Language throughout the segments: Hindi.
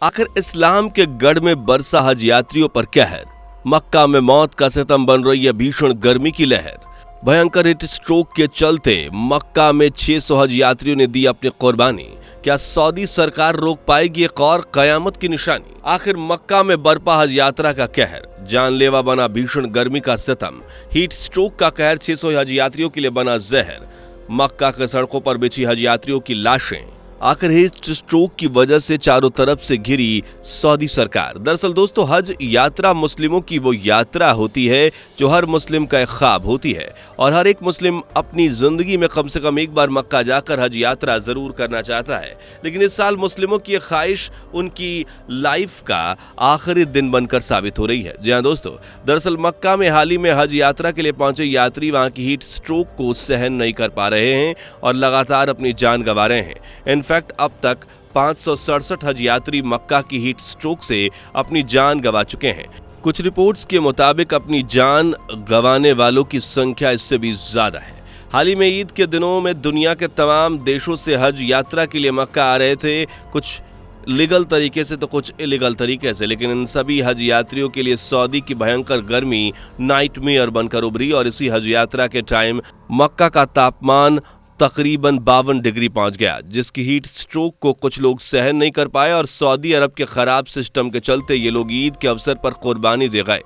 आखिर इस्लाम के गढ़ में बरसा हज यात्रियों पर कहर। मक्का में मौत का सितम बन रही है भीषण गर्मी की लहर। भयंकर हीट स्ट्रोक के चलते मक्का में 600 हज यात्रियों ने दी अपनी कुर्बानी। क्या सऊदी सरकार रोक पाएगी एक और कयामत की निशानी? आखिर मक्का में बरपा हज यात्रा का कहर, जानलेवा बना भीषण गर्मी का सितम, हीट स्ट्रोक का कहर 600 हज यात्रियों के लिए बना जहर। मक्का के सड़कों पर बिछी हज यात्रियों की लाशें। आखिर हीट स्ट्रोक की वजह से चारों तरफ से घिरी सऊदी सरकार। दरअसल दोस्तों, हज यात्रा मुस्लिमों की वो यात्रा होती है जो हर मुस्लिम का एक ख्वाब होती है और हर एक मुस्लिम अपनी जिंदगी में कम से कम एक बार मक्का जाकर हज यात्रा जरूर करना चाहता है। लेकिन इस साल मुस्लिमों की ये ख्वाहिश उनकी लाइफ का आखिरी दिन बनकर साबित हो रही है। जी हाँ दोस्तों, दरअसल मक्का में हाल ही में हज यात्रा के लिए पहुंचे यात्री वहां की हीट स्ट्रोक को सहन नहीं कर पा रहे हैं और लगातार अपनी जान गंवा रहे हैं। इनफैक्ट अब तक 567 हज यात्री मक्का की हीट स्ट्रोक से अपनी जान गंवा चुके हैं। कुछ रिपोर्ट्स के मुताबिक अपनी जान गंवाने वालों की संख्या इससे भी ज्यादा है। हाल ही में ईद के दिनों में दुनिया के तमाम देशों से हज यात्रा के लिए मक्का आ रहे थे, कुछ लीगल तरीके से तो कुछ इलीगल तरीके से। लेकिन इन सभी हज यात्रियों के लिए सऊदी की भयंकर गर्मी नाइटमेयर बनकर उभरी और इसी हज यात्रा के टाइम मक्का का तापमान तकरीबन 52 डिग्री पहुंच गया, जिसकी हीट स्ट्रोक को कुछ लोग सहन नहीं कर पाए और सऊदी अरब के खराब सिस्टम के चलते ये लोग ईद के अवसर पर कुर्बानी दे गए।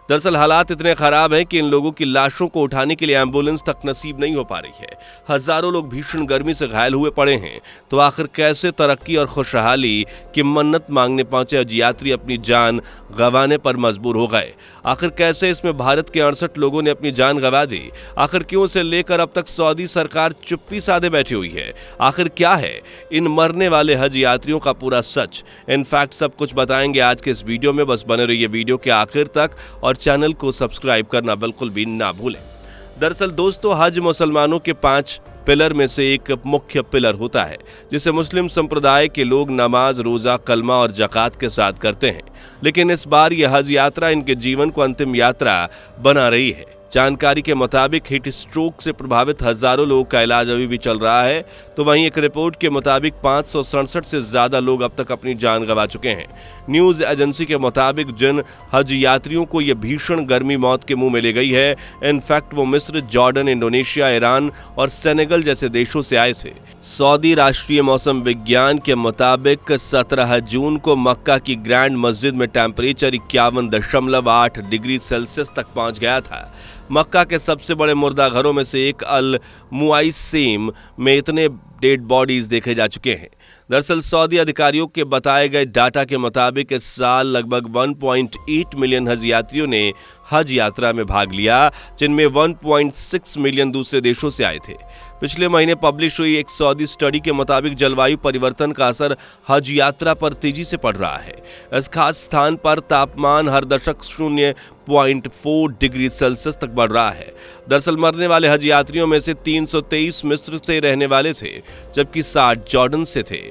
दरअसल हालात इतने खराब हैं कि इन लोगों की लाशों को उठाने के लिए एम्बुलेंस तक नसीब नहीं हो पा रही है। हजारों लोग भीषण गर्मी से घायल हुए पड़े हैं। तो आखिर कैसे तरक्की और खुशहाली की मन्नत मांगने पहुंचे हज यात्री अपनी जान गंवाने पर मजबूर हो गए? आखिर कैसे इसमें भारत के 68 लोगों ने अपनी जान गंवा दी? आखिर क्यों से लेकर अब तक सऊदी सरकार चुप्पी साधे बैठी हुई है? आखिर क्या है इन मरने वाले हज यात्रियों का पूरा सच? इनफैक्ट सब कुछ बताएंगे आज के इस वीडियो में। बस बने रहिए वीडियो के आखिर तक और चैनल को सब्सक्राइब करना बिल्कुल भी ना भूलें। दरअसल दोस्तों, हज मुसलमानों के 5 पिलर में से एक मुख्य पिलर होता है जिसे मुस्लिम संप्रदाय के लोग नमाज, रोजा, कलमा और ज़कात के साथ करते हैं। लेकिन इस बार यह हज यात्रा इनके जीवन को अंतिम यात्रा बना रही है। जानकारी के मुताबिक हीट स्ट्रोक से प्रभावित हजारों लोगों का इलाज अभी भी चल रहा है। तो वहीं एक रिपोर्ट के मुताबिक 567 से ज्यादा लोग अब तक अपनी जान गंवा चुके हैं। न्यूज एजेंसी के मुताबिक जिन हज यात्रियों को यह भीषण गर्मी मौत के मुंह में ले गई है, इनफैक्ट वो मिस्र, जॉर्डन, इंडोनेशिया, ईरान और सेनेगल जैसे देशों से आए थे। सऊदी राष्ट्रीय मौसम विज्ञान के मुताबिक 17 जून को मक्का की ग्रैंड मस्जिद में टेम्परेचर 51.8 डिग्री सेल्सियस तक पहुंच गया था। मक्का के सबसे बड़े मुर्दा घरों में से एक अल मुआइसेम में इतने डेड बॉडीज देखे जा चुके हैं। दरअसल सऊदी अधिकारियों के बताए गए डाटा के मुताबिक इस साल लगभग 1.8 मिलियन हज यात्रियों ने हज यात्रा में भाग लिया, जिनमें 1.6 मिलियन दूसरे देशों से आए थे। पिछले महीने पब्लिश हुई एक सऊदी स्टडी के मुताबिक जलवायु परिवर्तन का असर हज यात्रा पर तेजी से पड़ रहा है। इस खास स्थान पर तापमान हर दशक 0.4 डिग्री सेल्सियस तक बढ़ रहा है। दरअसल मरने वाले हज यात्रियों में से 323 मिस्र से रहने वाले थे, जबकि 60 जॉर्डन से थे।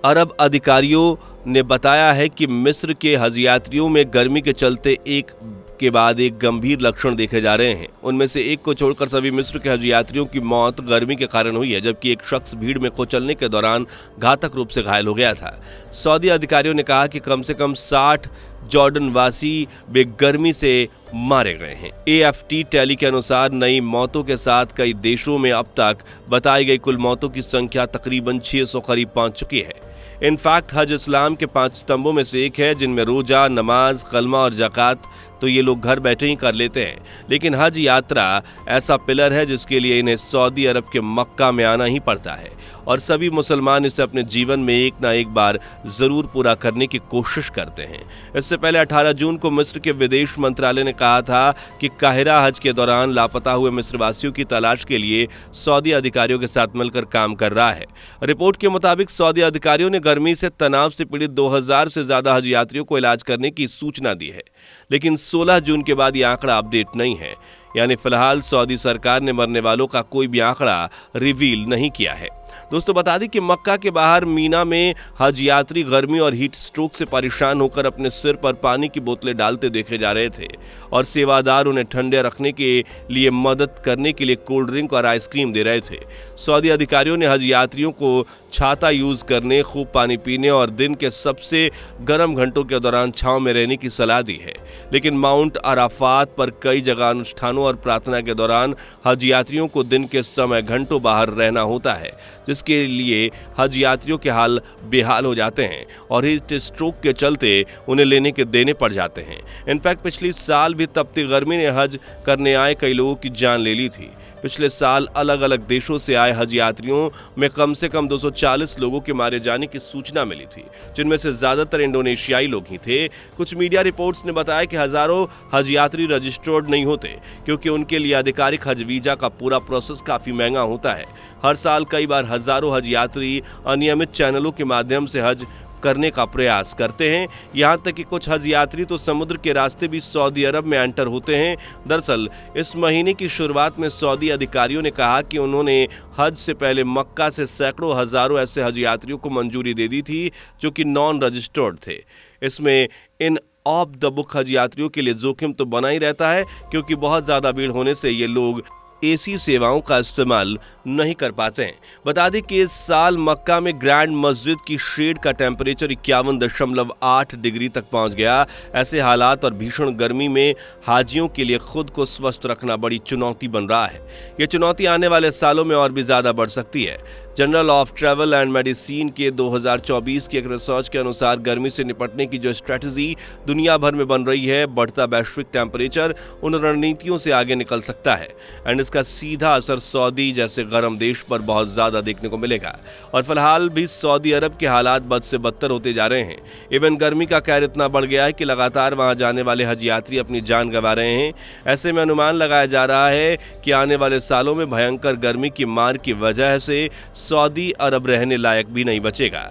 अरब अधिकारियों ने बताया है कि मिस्र के हज यात्रियों में गर्मी के चलते एक के बाद एक गंभीर लक्षण देखे जा रहे हैं। उनमें से एक को छोड़कर सभी मिस्र के हज यात्रियों की मौत गर्मी के कारण हुई है, जबकि एक शख्स भीड़ में कुचलने के दौरान घातक रूप से घायल हो गया था। सऊदी अधिकारियों ने कहा कि कम से कम 60 जॉर्डन वासी बेगर्मी से मारे गए हैं। AFT टेली के अनुसार नई मौतों के साथ कई देशों में अब तक बताई गई कुल मौतों की संख्या तकरीबन 600 करीब पहुंच चुकी है। इनफैक्ट हज इस्लाम के 5 स्तंभों में से एक है, जिनमें रोजा, नमाज, कलमा और ज़कात तो ये लोग घर बैठे ही कर लेते हैं। लेकिन हज यात्रा ऐसा पिलर है जिसके लिए इन्हें सऊदी अरब के मक्का में आना ही पड़ता है और सभी मुसलमान इसे अपने जीवन में एक ना एक बार जरूर पूरा करने की कोशिश करते हैं। इससे पहले 18 जून को मिस्र के विदेश मंत्रालय ने कहा था कि काहिरा हज के दौरान लापता हुए मिस्रवासियों की तलाश के लिए सऊदी अधिकारियों के साथ मिलकर काम कर रहा है। रिपोर्ट के मुताबिक सऊदी अधिकारियों ने गर्मी से तनाव से पीड़ित 2000 से ज्यादा हज यात्रियों को इलाज करने की सूचना दी है। लेकिन 16 जून के बाद यह आंकड़ा अपडेट नहीं है, यानी फिलहाल सऊदी सरकार ने मरने वालों का कोई भी आंकड़ा रिवील नहीं किया है। दोस्तों बता दें कि मक्का के बाहर मीना में हज यात्री गर्मी और हीट स्ट्रोक से परेशान होकर अपने सिर पर पानी की बोतलें डालते देखे जा रहे थे और सेवादार उन्हें ठंडे रखने के लिए मदद करने के लिए कोल्ड ड्रिंक और आइसक्रीम दे रहे थे। सऊदी अधिकारियों ने हज यात्रियों को छाता यूज करने, खूब पानी पीने और दिन के सबसे गर्म घंटों के दौरान छांव में रहने की सलाह दी है। लेकिन माउंट अराफात पर कई जगह अनुष्ठानों और प्रार्थना के दौरान हज यात्रियों को दिन के समय घंटों बाहर रहना होता है, जिसके लिए हज यात्रियों के हाल बेहाल हो जाते हैं और हीट स्ट्रोक के चलते उन्हें लेने के देने पड़ जाते हैं। इनफैक्ट पिछले साल भी तपती गर्मी ने हज करने आए कई लोगों की जान ले ली थी। पिछले साल अलग अलग देशों से आए हज यात्रियों में कम से कम 240 लोगों के मारे जाने की सूचना मिली थी, जिनमें से ज्यादातर इंडोनेशियाई लोग ही थे। कुछ मीडिया रिपोर्ट्स ने बताया कि हजारों हज यात्री रजिस्टर्ड नहीं होते क्योंकि उनके लिए आधिकारिक हज वीजा का पूरा प्रोसेस काफी महंगा होता है। हर साल कई बार हजारों हज यात्री अनियमित चैनलों के माध्यम से हज करने का प्रयास करते हैं। यहाँ तक कि कुछ हज यात्री तो समुद्र के रास्ते भी सऊदी अरब में एंटर होते हैं। दरअसल इस महीने की शुरुआत में सऊदी अधिकारियों ने कहा कि उन्होंने हज से पहले मक्का से सैकड़ों हजारों ऐसे हज यात्रियों को मंजूरी दे दी थी जो कि नॉन रजिस्टर्ड थे। इसमें इन ऑफ द बुक हज यात्रियों के लिए जोखिम तो बना ही रहता है क्योंकि बहुत ज्यादा भीड़ होने से ये लोग एसी सेवाओं का इस्तेमाल नहीं कर पाते हैं। बता दें कि इस साल मक्का में ग्रैंड मस्जिद की शेड का टेम्परेचर 51.8 डिग्री तक पहुंच गया। ऐसे हालात और भीषण गर्मी में हाजियों के लिए खुद को स्वस्थ रखना बड़ी चुनौती बन रहा है। ये चुनौती आने वाले सालों में और भी ज्यादा बढ़ सकती है। Journal of travel and medicine के 2024 की एक रिसर्च के अनुसार गर्मी से निपटने की जो स्ट्रेटजी दुनिया भर में बन रही है, बढ़ता वैश्विक टेम्परेचर उन रणनीतियों से आगे निकल सकता है एंड इसका सीधा असर सऊदी जैसे गर्म देश पर बहुत ज्यादा देखने को मिलेगा। और फिलहाल भी सऊदी अरब के हालात बद से बदतर होते जा रहे हैं। इवन गर्मी का कहर इतना बढ़ गया है कि लगातार वहां जाने वाले हज यात्री अपनी जान गंवा रहे हैं। ऐसे में अनुमान लगाया जा रहा है कि आने वाले सालों में भयंकर गर्मी की मार की वजह से सऊदी अरब रहने लायक भी नहीं बचेगा।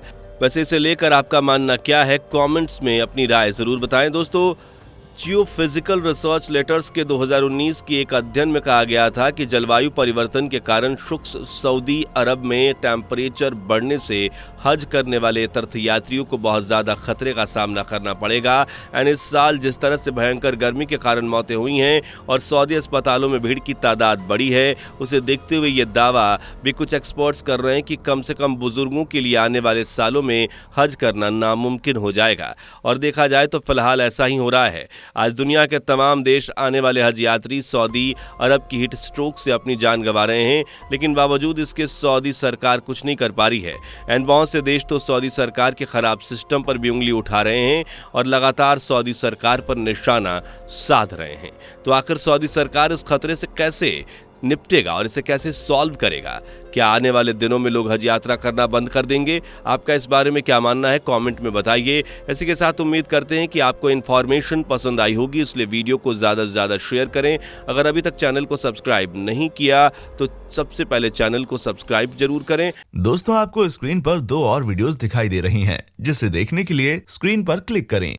वैसे इसे लेकर आपका मानना क्या है, कमेंट्स में अपनी राय जरूर बताएं। दोस्तों, जियोफिजिकल रिसर्च लेटर्स के 2019 की एक अध्ययन में कहा गया था कि जलवायु परिवर्तन के कारण शुष्क सऊदी अरब में टेम्परेचर बढ़ने से हज करने वाले तीर्थयात्रियों को बहुत ज्यादा खतरे का सामना करना पड़ेगा। एंड इस साल जिस तरह से भयंकर गर्मी के कारण मौतें हुई हैं और सऊदी अस्पतालों में भीड़ की तादाद बढ़ी है, उसे देखते हुए ये दावा भी कुछ एक्सपर्ट्स कर रहे हैं कि कम से कम बुजुर्गों के लिए आने वाले सालों में हज करना नामुमकिन हो जाएगा। और देखा जाए तो फिलहाल ऐसा ही हो रहा है। आज दुनिया के तमाम देश आने वाले हज यात्री सऊदी अरब की हीट स्ट्रोक से अपनी जान गंवा रहे हैं, लेकिन बावजूद इसके सऊदी सरकार कुछ नहीं कर पा रही है। एंड बहुत से देश तो सऊदी सरकार के खराब सिस्टम पर भी उंगली उठा रहे हैं और लगातार सऊदी सरकार पर निशाना साध रहे हैं। तो आखिर सऊदी सरकार इस खतरे से कैसे निपटेगा और इसे कैसे सॉल्व करेगा? क्या आने वाले दिनों में लोग हज यात्रा करना बंद कर देंगे? आपका इस बारे में क्या मानना है, कमेंट में बताइए। इसी के साथ उम्मीद करते हैं कि आपको इन्फॉर्मेशन पसंद आई होगी, इसलिए वीडियो को ज्यादा से ज्यादा शेयर करें। अगर अभी तक चैनल को सब्सक्राइब नहीं किया तो सबसे पहले चैनल को सब्सक्राइब जरूर करें। दोस्तों, आपको स्क्रीन पर 2 और वीडियोस दिखाई दे रही हैं, जिसे देखने के लिए स्क्रीन पर क्लिक करें।